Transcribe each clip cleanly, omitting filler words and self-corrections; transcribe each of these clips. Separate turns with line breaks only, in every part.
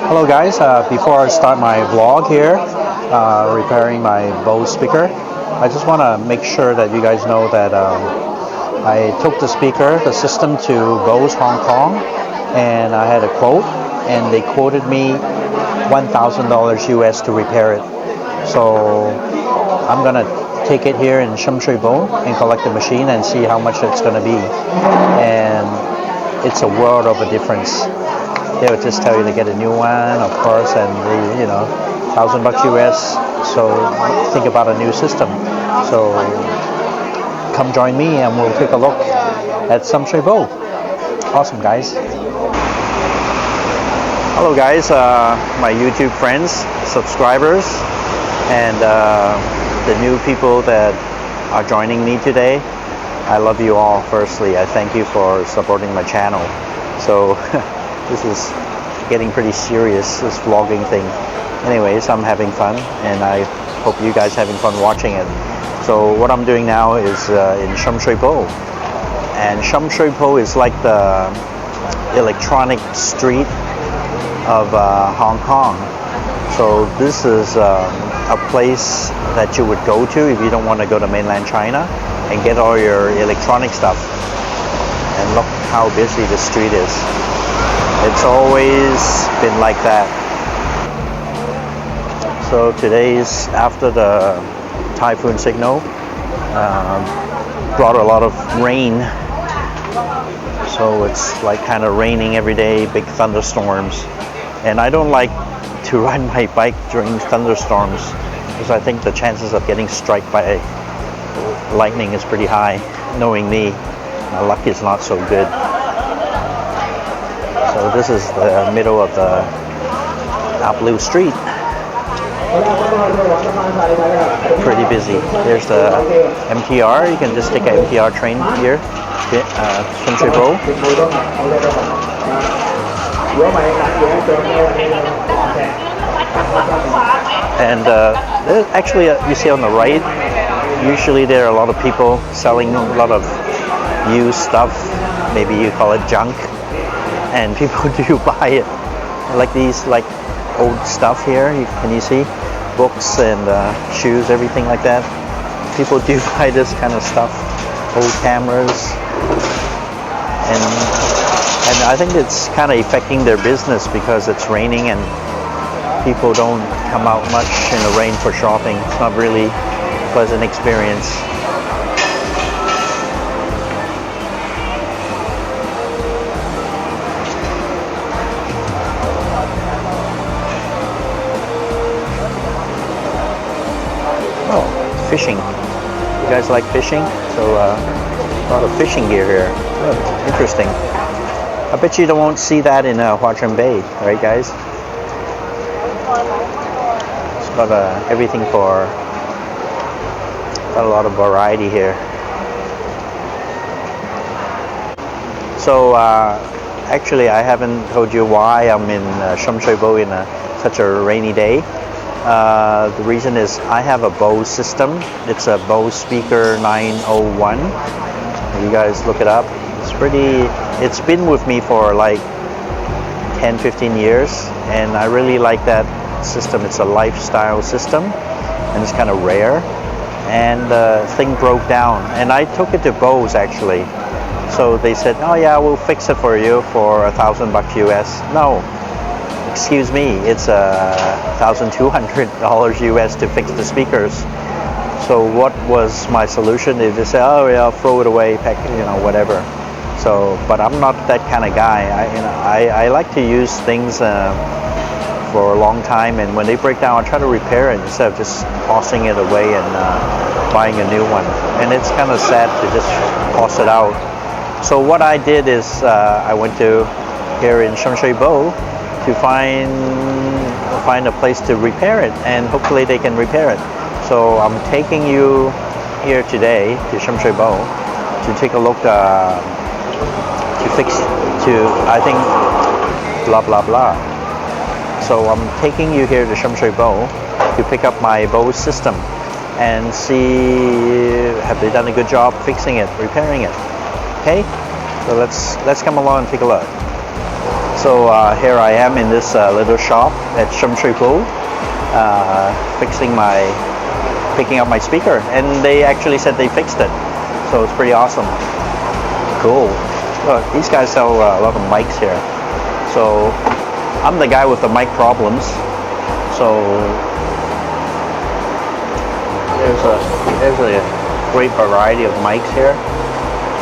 Hello guys, before I start my vlog here, repairing my Bose speaker, I just want to make sure that you guys know that I took the speaker, the system to Bose Hong Kong, and I had a quote, and they quoted me $1,000 US to repair it. So I'm going to take it here in Shum Shui Po and collect the machine and see how much it's going to be. And it's a world of a difference. They would just tell you to get a new one, of course, and they, $1,000 US. So think about a new system. So come join me and we'll take a look at Shum Shui Po. Awesome, guys. Hello, guys, my YouTube friends, subscribers, and the new people that are joining me today. I love you all. Firstly, I thank you for supporting my channel. So this is getting pretty serious, this vlogging thing. Anyways, I'm having fun, and I hope you guys having fun watching it. So what I'm doing now is in Shum Shui Po. And Shum Shui Po is like the electronic street of Hong Kong. So this is a place that you would go to if you don't want to go to mainland China and get all your electronic stuff. And look how busy the street is. It's always been like that. So today's after the typhoon signal, brought a lot of rain. So it's like kind of raining every day, big thunderstorms. And I don't like to ride my bike during thunderstorms because I think the chances of getting struck by lightning is pretty high. Knowing me, my luck is not so good. So this is the middle of the APLIU street. Pretty busy. There's the MTR. You can just take an MTR train here, Shum Shui Po. And actually, you see on the right, usually there are a lot of people selling a lot of used stuff. Maybe you call it junk. And people do buy it, like these old stuff here. Can you see? Books and shoes, everything like that. People do buy this kind of stuff, old cameras, and I think it's kind of affecting their business because it's raining and people don't come out much in the rain for shopping. It's not really a pleasant experience. Fishing. You guys like fishing? So a lot of fishing gear here. Oh, interesting. I bet you won't see that in Huachuan Bay, right, guys? It's got everything for. Got a lot of variety here. So actually, I haven't told you why I'm in Shum Shui Po in such a rainy day. The reason is I have a Bose system. It's a Bose speaker 901. You guys look it up. It's been with me for like 10-15 years, and I really like that system. It's a lifestyle system, and it's kind of rare. And the thing broke down, and I took it to Bose actually. So they said, oh yeah, we'll fix it for you for $1,000 US. No. Excuse me, it's $1,200 US to fix the speakers. So what was my solution? They say, oh yeah, I'll throw it away, pack, whatever. So, but I'm not that kind of guy. I like to use things for a long time, and when they break down, I try to repair it instead of just tossing it away and buying a new one. And it's kind of sad to just toss it out. So what I did is I went to here in Shum Shui Po to find a place to repair it, and hopefully they can repair it. So I'm taking you here today to Shum Shui Po to take a look I think blah blah blah. So I'm taking you here to Shum Shui Po to pick up my Bose system and see have they done a good job fixing it, repairing it. Okay, so let's come along and take a look. So here I am in this little shop at Shum Shui Po, picking up my speaker, and they actually said they fixed it. So it's pretty awesome. Cool. Look, these guys sell a lot of mics here. So I'm the guy with the mic problems. So there's a great variety of mics here.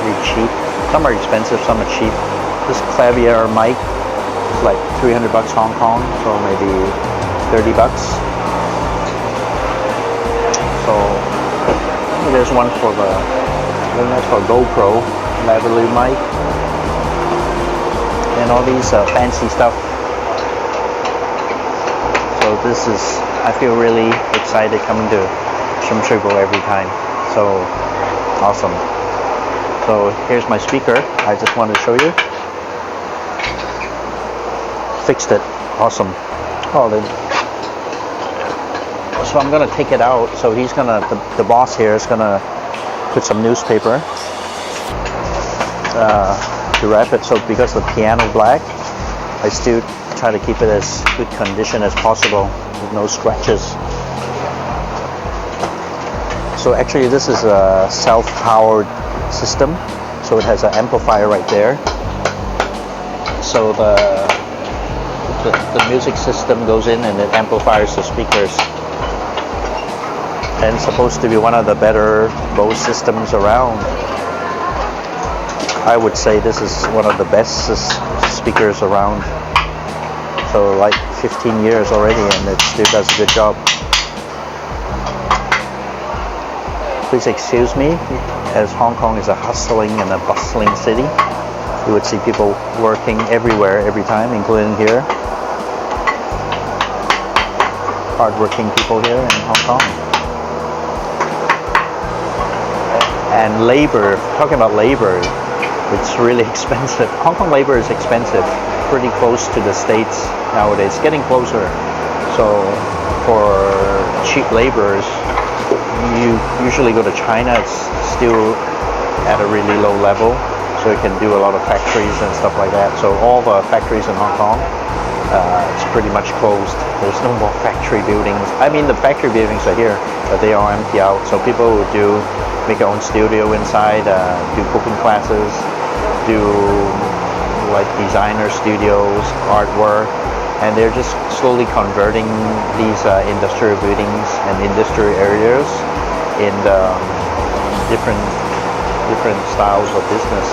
Pretty cheap. Some are expensive, some are cheap. This clavier mic is like 300 bucks Hong Kong, so maybe 30 bucks. So there's one for that's for GoPro lavalier mic, and all these fancy stuff. So this is, I feel really excited coming to Shum Shui Po every time. So awesome. So here's my speaker. I just wanted to show you. Fixed it. Awesome. Oh, then. So I'm gonna take it out. So he's gonna, the boss here is gonna put some newspaper to wrap it. So because the piano black, I still try to keep it as good condition as possible with no scratches. So actually this is a self-powered system, so it has an amplifier right there. So the music system goes in and it amplifies the speakers, and it's supposed to be one of the better Bose systems around. I would say this is one of the best speakers around. So like 15 years already, and it still does a good job. Please excuse me, as Hong Kong is a hustling and a bustling city. You would see people working everywhere, every time, including here. Hard-working people here in Hong Kong. And labor, talking about labor, it's really expensive. Hong Kong labor is expensive, pretty close to the States nowadays, getting closer. So for cheap laborers, you usually go to China. It's still at a really low level, so you can do a lot of factories and stuff like that. So all the factories in Hong Kong, it's pretty much closed. There's no more factory buildings. I mean, the factory buildings are here, but they are empty out. So people would make their own studio inside, do cooking classes, do like designer studios, artwork, and they're just slowly converting these industrial buildings and industrial areas in different styles of business.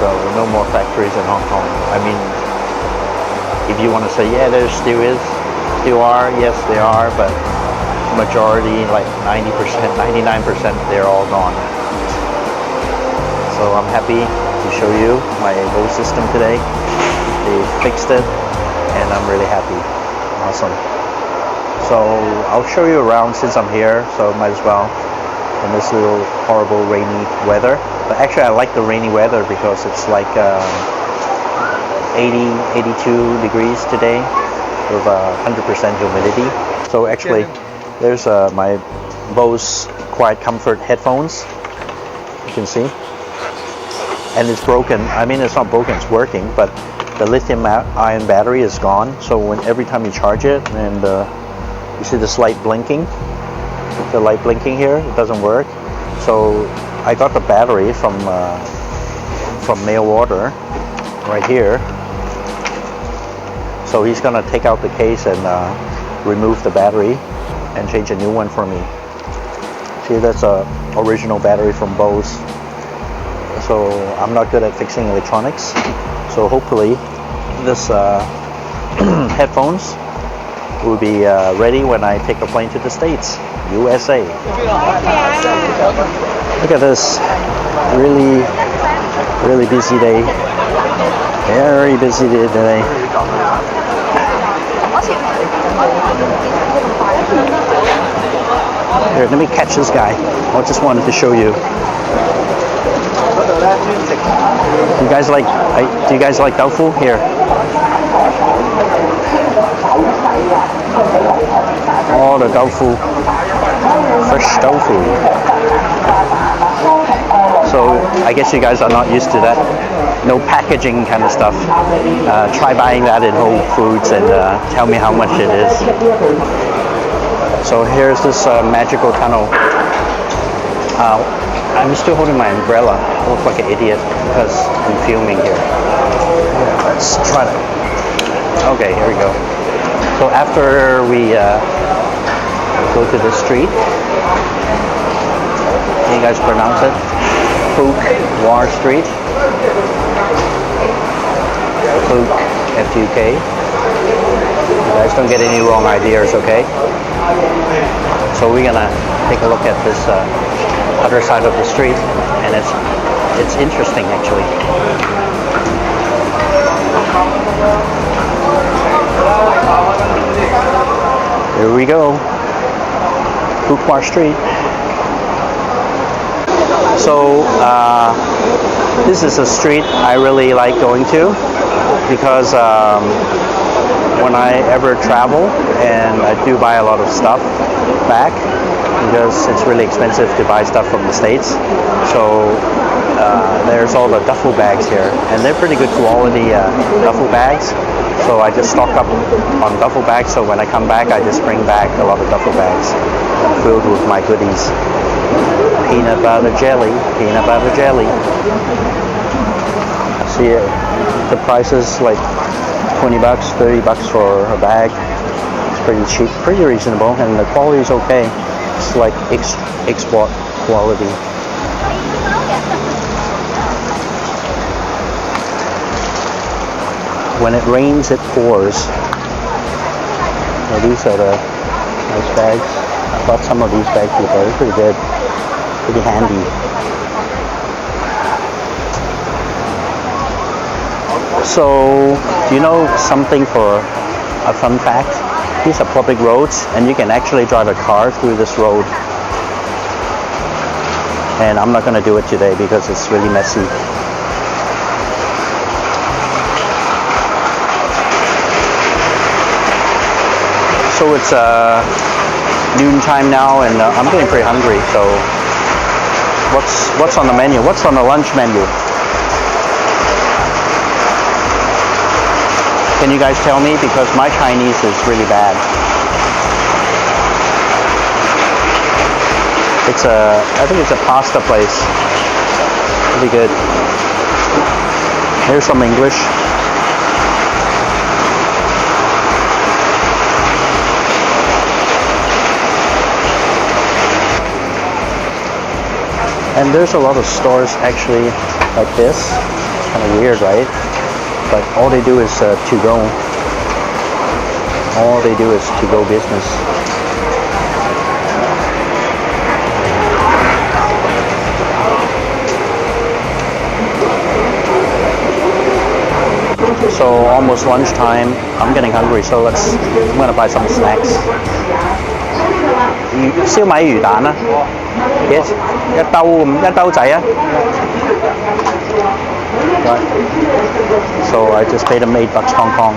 So no more factories in Hong Kong. I mean, if you want to say, yeah, there still are, yes, they are, but majority, like 90%, 99%, they're all gone. So I'm happy to show you my Bose system today. They fixed it, and I'm really happy. Awesome. So I'll show you around since I'm here, so might as well. In this little horrible rainy weather. But actually I like the rainy weather because it's like 80, 82 degrees today with 100% humidity. So actually there's my Bose Quiet Comfort headphones. You can see. And it's broken. I mean, it's not broken, it's working, but the lithium-ion battery is gone. So every time you charge it, and you see this light blinking, the light blinking here, it doesn't work. So I got the battery from mail order right here. So he's gonna take out the case and remove the battery and change a new one for me. See, that's a original battery from Bose. So I'm not good at fixing electronics. So hopefully this headphones will be ready when I take a plane to the States, USA. Look at this, really busy day. Very busy day today. Here, let me catch this guy. I just wanted to show you. Do you guys like tofu? Here. Oh, the tofu. Fresh tofu. So I guess you guys are not used to that. no packaging kind of stuff. Try buying that in Whole Foods and tell me how much it is. So here's this magical tunnel. I'm still holding my umbrella. I look like an idiot because I'm filming here. Let's try to. Okay, here we go. So after we go to the street, can you guys pronounce it? Fuk War Street. Fuk, F-U-K. You guys don't get any wrong ideas, okay? So we're gonna take a look at this other side of the street, and it's interesting actually. Here we go, Fuk War Street. So this is a street I really like going to because when I ever travel, and I do buy a lot of stuff back because it's really expensive to buy stuff from the States. So there's all the duffel bags here, and they're pretty good quality duffel bags. So I just stock up on duffel bags, so when I come back I just bring back a lot of duffel bags filled with my goodies. Peanut butter jelly, peanut butter jelly. See the price is like 20 bucks, 30 bucks for a bag. It's pretty cheap, pretty reasonable, and the quality is okay. It's like export quality. When it rains, it pours. Now, these are the nice bags. I bought some of these bags before. They're pretty good, pretty handy. So, do you know something for a fun fact? These are public roads, and you can actually drive a car through this road. And I'm not going to do it today because it's really messy. So it's noon time now, and I'm getting pretty hungry. So what's on the menu? What's on the lunch menu? Can you guys tell me? Because my Chinese is really bad. I think it's a pasta place. Really good. Here's some English. And there's a lot of stores actually like this. It's kind of weird, right? But all they do is to-go. All they do is to-go business. So almost lunchtime. I'm getting hungry, so I'm gonna buy some snacks. 燒米魚蛋啊，一兜仔啊。Right. So I just paid them $8 Hong Kong,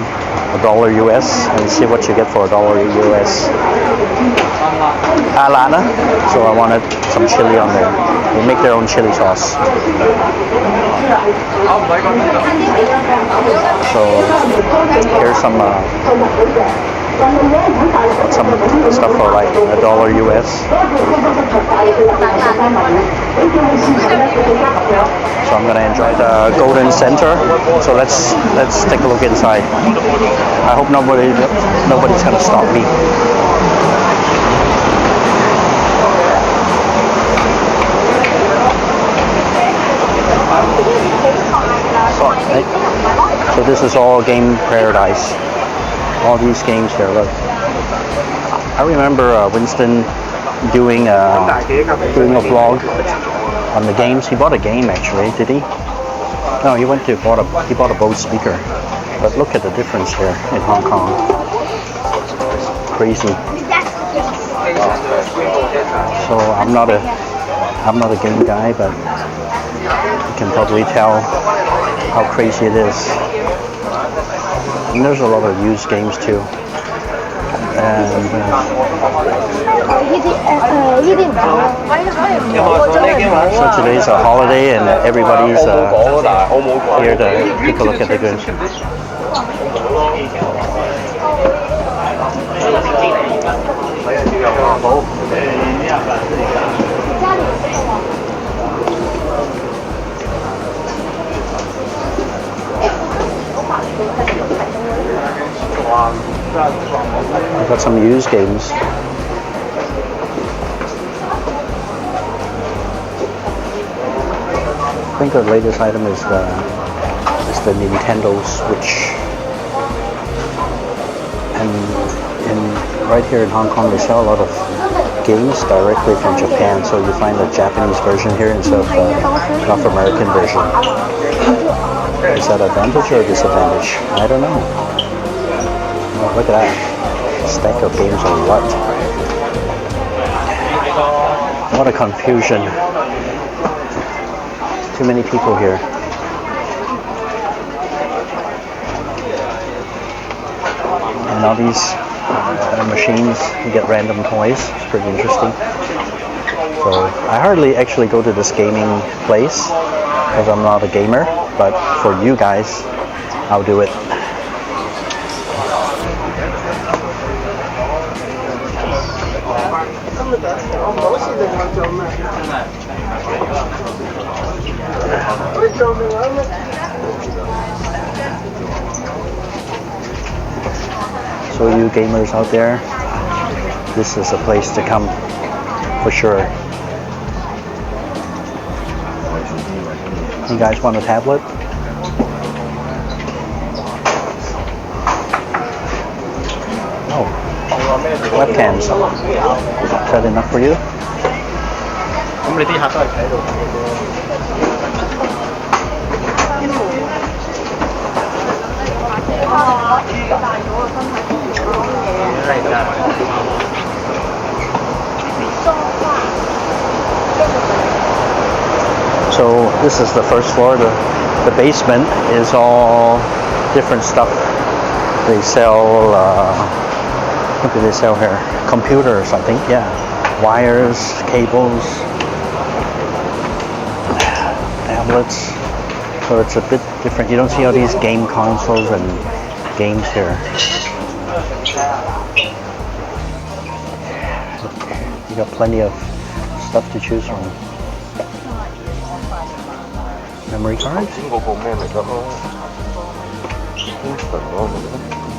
$1 US, and see what you get for $1 US. Lana, so I wanted some chili on there. They make their own chili sauce. So here's some stuff for like $1 US. So I'm gonna enjoy the Golden Center. So let's take a look inside. I hope nobody's gonna stop me. So this is all game paradise. All these games here. Look, I remember Winston doing a vlog on the games. He bought a game actually, did he? No, he bought a Bose speaker. But look at the difference here in Hong Kong. Crazy. So I'm not a game guy, but you can probably tell how crazy it is. And there's a lot of used games too. So today's a holiday and everybody's here to take a look at the goods. I've got some used games. I think the latest item is the Nintendo Switch. And right here in Hong Kong, they sell a lot of games directly from Japan, so you find the Japanese version here instead of the North American version. Is that advantage or disadvantage? I don't know. Oh, look at that stack of games or what? What a confusion. Too many people here. And all these machines, you get random toys. It's pretty interesting. So I hardly actually go to this gaming place because I'm not a gamer, but for you guys, I'll do it. So you gamers out there, this is a place to come for sure. You guys want a tablet? Oh, webcams. Is that enough for you? So this is the first floor. The basement is all different stuff. They sell, what do they sell here? Computers, I think, yeah. Wires, cables, tablets. So it's a bit different. You don't see all these game consoles and games here. You got plenty of stuff to choose from. Memory cards,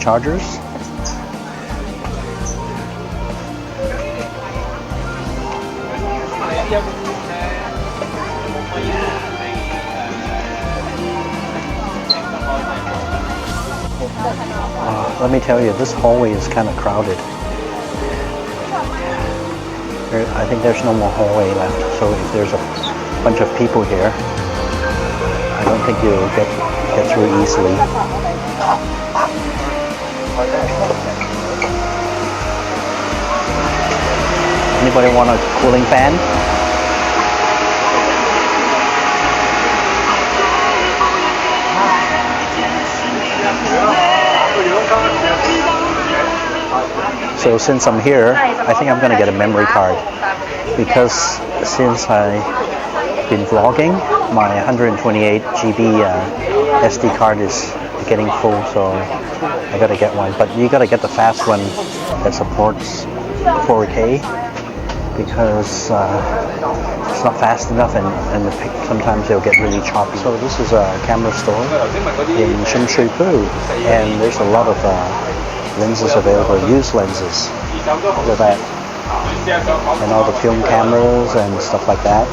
chargers, let me tell you, this hallway is kind of crowded. I think there's no more hallway left, so if there's a bunch of people here, I don't think you'll get through easily. Anybody want a cooling fan? So since I'm here, I think I'm going to get a memory card, because since I've been vlogging, my 128 GB SD card is getting full, so I got to get one. But you got to get the fast one that supports 4K, because it's not fast enough, and sometimes they'll get really choppy. So this is a camera store in Shum Shui Po, and there's a lot of lenses available, used lenses. Look at that. And all the film cameras and stuff like that.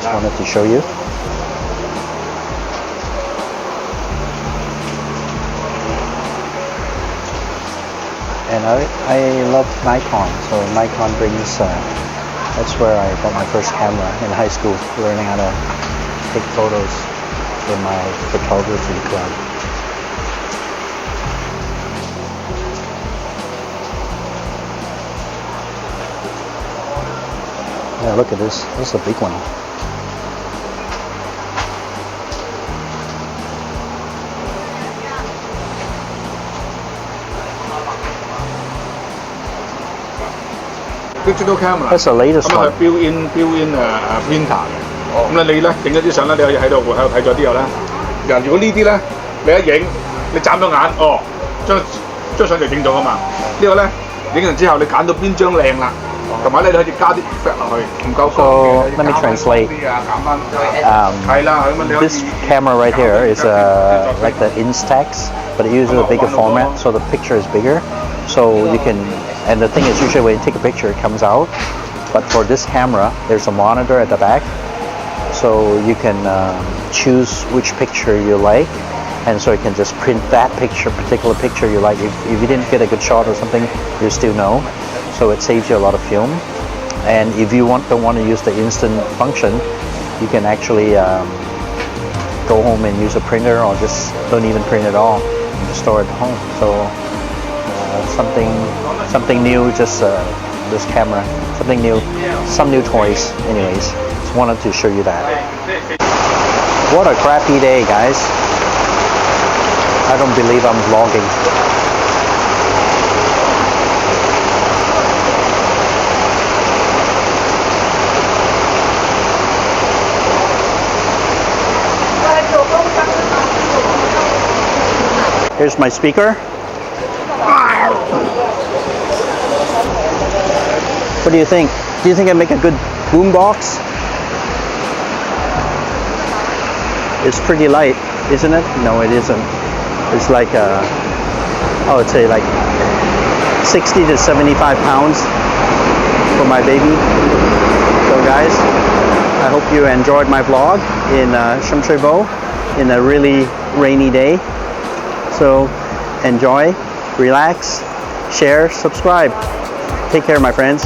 Just wanted to show you. And I love Nikon, so Nikon brings, that's where I got my first camera in high school, learning how to take photos in my photography club. Yeah, look at this. This is a big one.
digital camera。
That's the latest
咁
one.
係 built-in printer 嘅。咁你咧影咗啲相咧，你可以喺度睇咗之後咧，如果呢啲咧你一影，你眨咗眼，哦，張相就影咗㗎嘛。呢個咧影完之後，你揀到邊張靚啦。 同埋咧，你可以加啲 effect 落去，唔夠光嘅。
Let me translate.
減翻。係啦，咁你可以。
This camera right here is like the Instax, but it uses a bigger format, so the picture is bigger. So you can, and the thing is, usually when you take a picture, it comes out. But for this camera, there's a monitor at the back, so you can choose which picture you like, and so you can just print that particular picture you like. If you didn't get a good shot or something, you still know. So it saves you a lot of film. And if you don't want to use the instant function, you can actually go home and use a printer, or just don't even print at all and just store it at home. So something new, just this camera, something new, some new toys. Anyways, just wanted to show you that. What a crappy day, guys. I don't believe I'm vlogging. Here's my speaker. What do you think? Do you think I make a good boombox? It's pretty light, isn't it? No, it isn't. It's like I would say like 60 to 75 pounds for my baby. So guys, I hope you enjoyed my vlog in Shum Shui Po in a really rainy day. So enjoy, relax, share, subscribe. Take care, my friends.